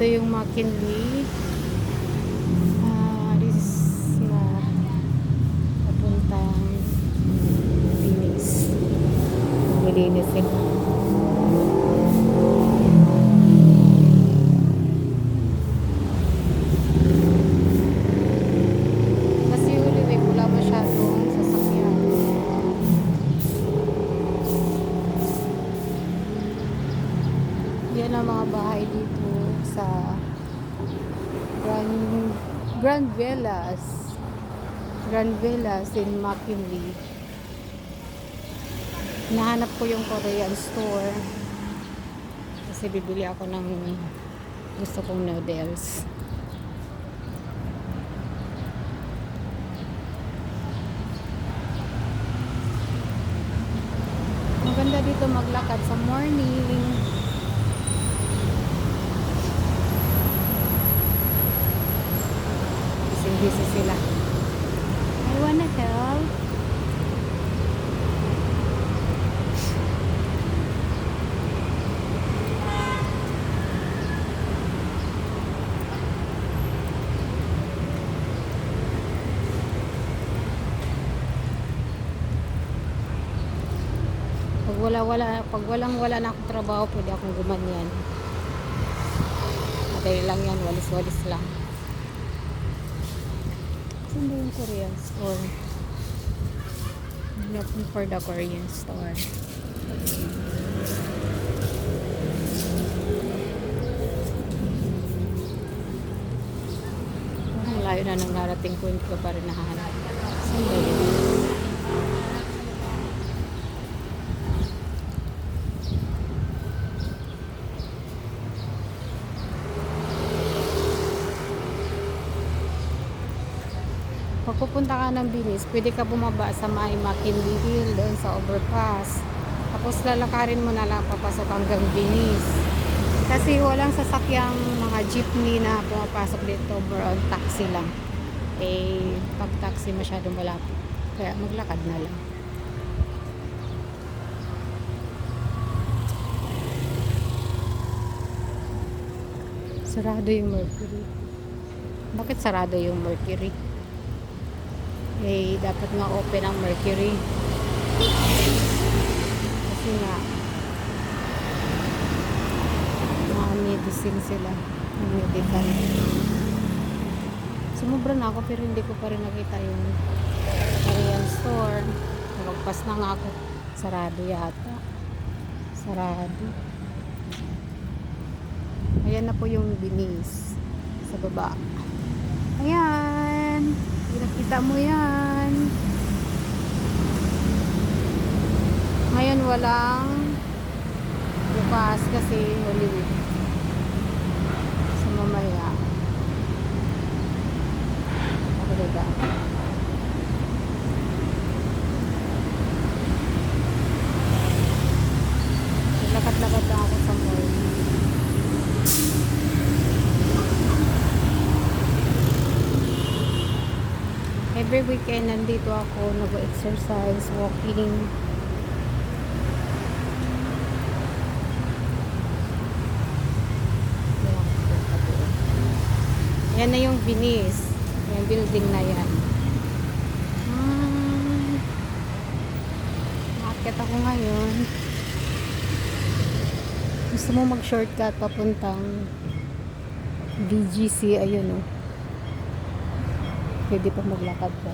Ito yung McKinley. This is na papuntang Venice. Nilinis sila. Kasi uliwin, wala masyadong sasakyan. Yan ang mga bahay dito sa Grand Villas in McKinley. Nahanap ko yung Korean store kasi bibili ako ng gusto kong noodles. Maganda dito maglakad sa morning. Busy sila. I wanna help. Pag wala na akong trabaho, pwede akong gumanyan. Madali lang yan, walis-walis lang. Saan ba yung Korean store? I'm looking for the Korean store. Ang layo na nang narating ko, hindi ko pa rin nahanap. Saan ba yun? Pag pupunta ka ng Venice, pwede ka bumaba sa may McKinley Hill doon sa overpass. Tapos lalakarin mo na lang papasok hanggang Venice. Kasi walang sasakyang mga jeepney na pumapasok dito, or taxi lang. Pag taxi masyadong malapit. Kaya maglakad na lang. Sarado yung Mercury. Bakit sarado yung Mercury? Dapat nga open ang Mercury. Kasi nga mga medicine sila, medical. Sumubra na ako pero hindi ko pa rin nakita yung Korean store. Nagpas na nga ako. Sarado yata. Sarado. Ayan na po yung Venice sa baba. Ayan. Nakita mo yan. Ngayon walang bukas kasi Holy Week. So mamaya ako diba? Lakad-lakad lang ako sa mall. Every weekend nandito ako nag-exercise, walking. Yan na yung Venice. Yung building na yan. Akit ako ngayon. Gusto mo mag-shortcut papuntang BGC, ayun oh. Pwede pa maglakad pa.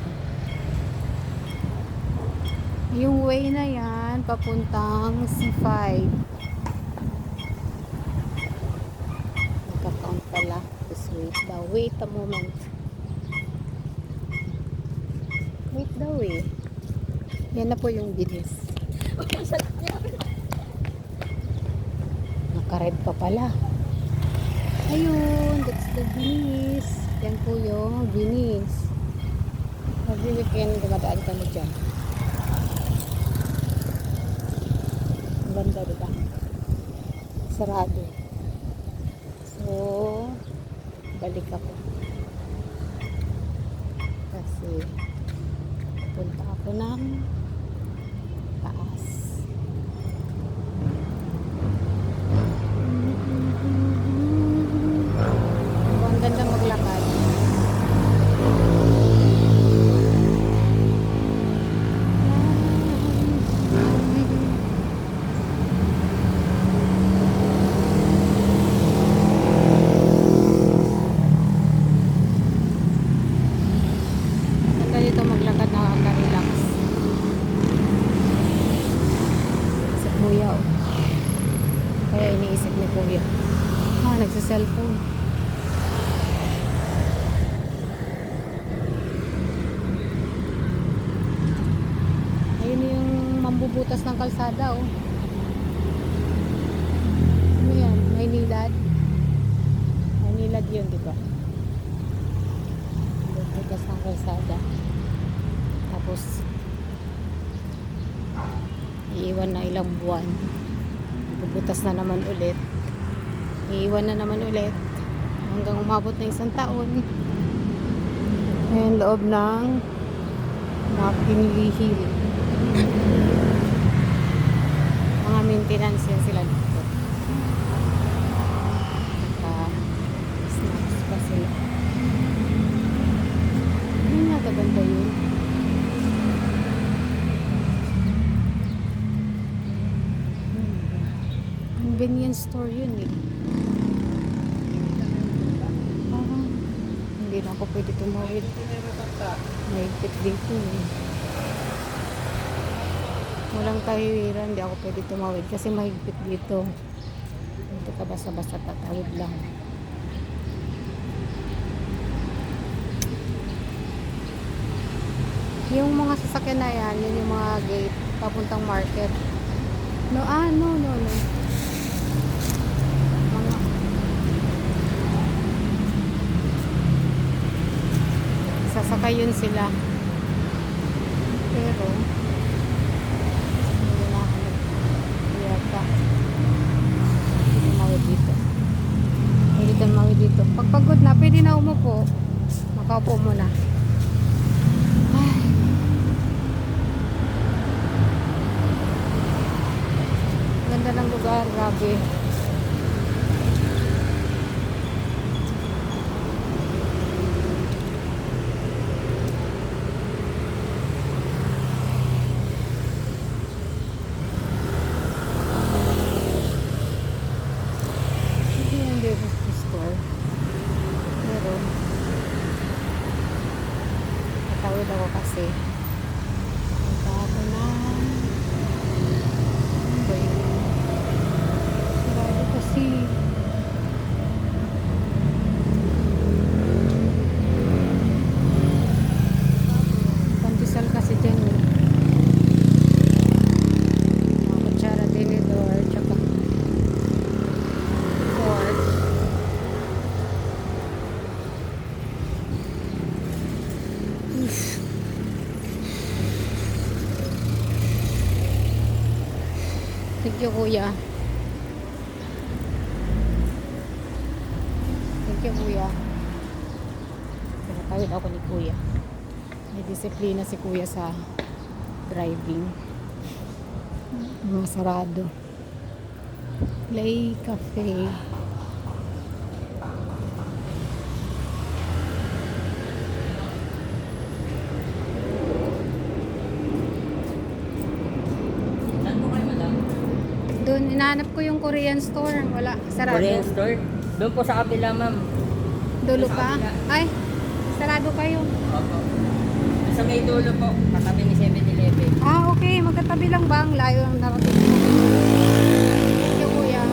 Yung way na yan papuntang C5. Nagka-count pala. Just wait a moment. Wait daw eh. Yan na po yung Venice. Naka-red pa pala. Ayun, that's the Venice. Yan po yung Venice. Every weekend dumadaan kami dyan. Ang ganda diba? Sarado. So balik ako kasi punta ako ng taas. nagsa-cellphone. Ayun yung mambubutas ng kalsada, oh. Ano yan? Maynilad? Maynilad yun, di ba? Mambubutas ng kalsada. Tapos, iiwan na ilang buwan. Bubutas na naman ulit. Iiwan na naman ulit. Hanggang umabot na 1 taon. Ayan, loob ng McKinley Hill. Mga maintenance yan sila dito. Snacks pa sila. Ano nga ganda yun? Convenience store yun eh. Parang hindi na ako pwede tumawid. Mahigpit dito eh. Walang tahiwiran, hindi ako pwede tumawid kasi mahigpit dito. Hindi ka basta-basta tatawid lang. Yung mga sasakyan na yan, yun yung mga gate papuntang market. No. Mga sasakay yun sila. Pero hindi na ako yata. Hindi mawid dito. Pwede ka mawid dito. Pag pagod na, pwede na umupo. Makaupo muna. Ay. Ganda ng lugar, grabe. Store. Pero natawid ako kasi punta ako na ano ba yun? Sarado kasi pandesal kasi dyan eh. Mga kutsara, tinidor, tsaka fork. Thank you, kuya. Thank you, kuya. Pinatawid ako ni kuya. May disiplina si kuya sa driving. Mga sarado. Play Cafe. Doon, inahanap ko yung Korean store. Wala, sarado. Korean store? Doon po sa kabila, ma'am. Dulo Sa pa? kabila. Ay, sarado kayo. Opo. Sa may dulo po, katabi ni 7-Eleven. Ah, okay. Magkatabi lang ba? Ang layo ang narating mo. Thank you, kuya.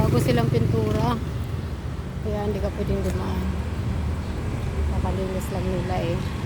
Bago silang pintura. Kaya hindi ka pwedeng dumaan. Nakalinis lang nila eh.